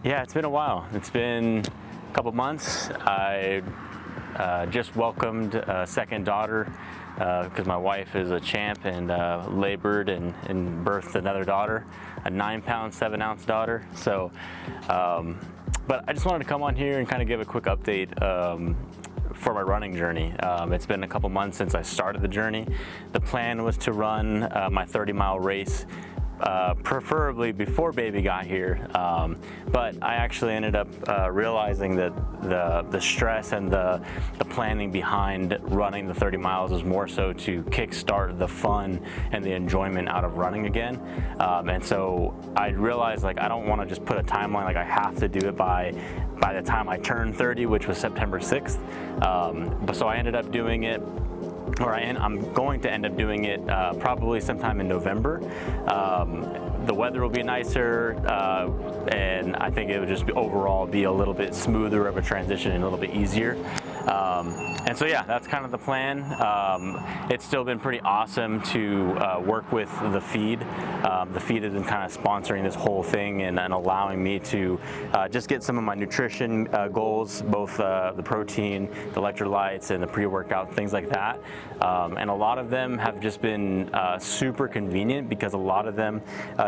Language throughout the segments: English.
Yeah, it's been a while. It's been a couple months. I just welcomed a second daughter because my wife is a champ and labored and birthed another daughter, a 9-pound, 7-ounce daughter. So, but I just wanted to come on here and kind of give a quick update for my running journey. It's been a couple months since I started the journey. The plan was to run my 30-mile race preferably before baby got here, but I actually ended up realizing that the stress and the planning behind running the 30 miles is more so to kickstart the fun and the enjoyment out of running again. And so I realized, like, I don't want to just put a timeline, like I have to do it by the time I turned 30, which was September 6th. But so I ended up doing it, or I'm going to end up doing it probably sometime in November. The weather will be nicer, and I think it would just overall be a little bit smoother of a transition and a little bit easier. And so yeah, that's kind of the plan. It's still been pretty awesome to work with the feed. The feed has been kind of sponsoring this whole thing and allowing me to just get some of my nutrition goals, both the protein, the electrolytes, and the pre-workout, things like that. And a lot of them have just been super convenient because a lot of them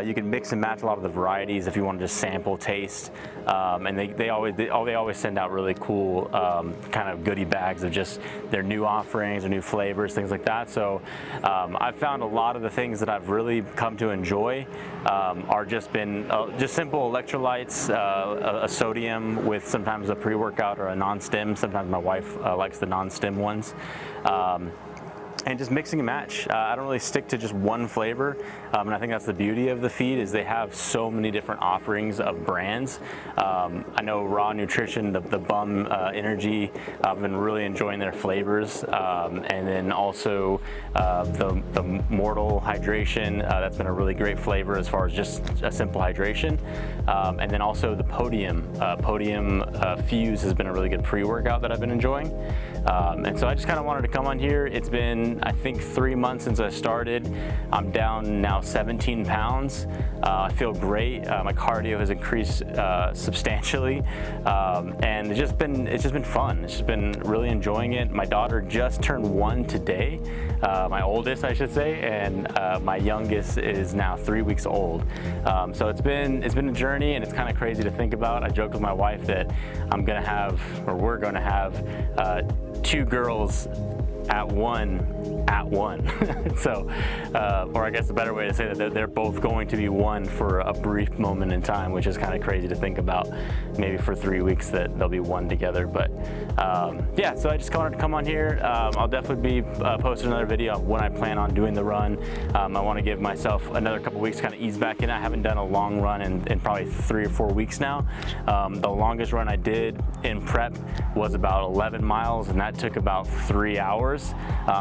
you can mix and match a lot of the varieties if you want to just sample, taste, and they always send out really cool kind of goodie bags of just their new offerings or new flavors, things like that. So I've found a lot of the things that I've really come to enjoy are just simple electrolytes, a sodium with sometimes a pre-workout or a non-stim. Sometimes my wife likes the non-stim ones. And just mixing and match. I don't really stick to just one flavor, and I think that's the beauty of the feed, is they have so many different offerings of brands. I know Raw Nutrition, the Bum Energy, I've been really enjoying their flavors, and then also the Mortal Hydration, that's been a really great flavor as far as just a simple hydration, and then also the Podium Fuse has been a really good pre-workout that I've been enjoying. And so I just kind of wanted to come on here. It's been, I think, 3 months since I started. I'm down now 17 pounds. I feel great. My cardio has increased substantially, and it's just been fun. It's just been really enjoying it. My daughter just turned 1 today, my oldest, I should say, and my youngest is now 3 weeks old. So it's been a journey, and it's kind of crazy to think about. I joked with my wife that we're gonna have 2 girls at one. So, or I guess a better way to say that they're both going to be one for a brief moment in time, which is kind of crazy to think about. Maybe for 3 weeks that they'll be one together. But yeah, so I just wanted to come on here. I'll definitely be posting another video of when I plan on doing the run. I want to give myself another couple weeks to kind of ease back in. I haven't done a long run in probably 3 or 4 weeks now. The longest run I did in prep was about 11 miles, and that took about 3 hours.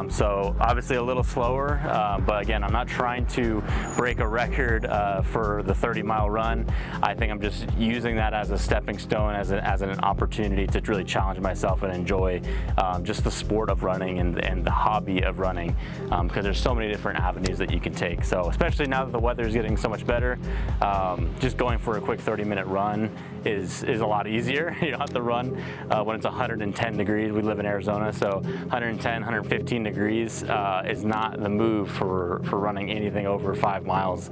So obviously a little slower, but again, I'm not trying to break a record for the 30-mile run. I think I'm just using that as a stepping stone, as an opportunity to really challenge myself and enjoy just the sport of running and the hobby of running, because there's so many different avenues that you can take. So especially now that the weather is getting so much better, just going for a quick 30-minute run is a lot easier. You don't have to run when it's 110 degrees. We live in Arizona, so 110, 115 degrees is not the move for running anything over 5 miles.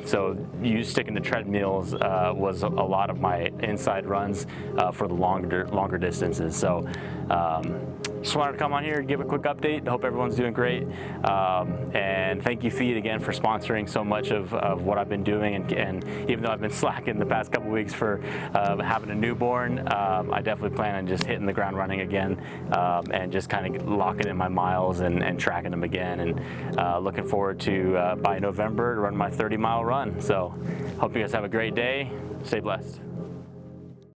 So sticking to treadmills was a lot of my inside runs for the longer distances. So just wanted to come on here, give a quick update. Hope everyone's doing great, and thank you, Feed, again, for sponsoring so much of what I've been doing. And even though I've been slacking the past couple weeks for having a newborn, I definitely plan on just hitting the ground running again, and just kind of locking in my miles and tracking them again, and looking forward to by November to run my 30-mile run. So hope you guys have a great day. Stay blessed.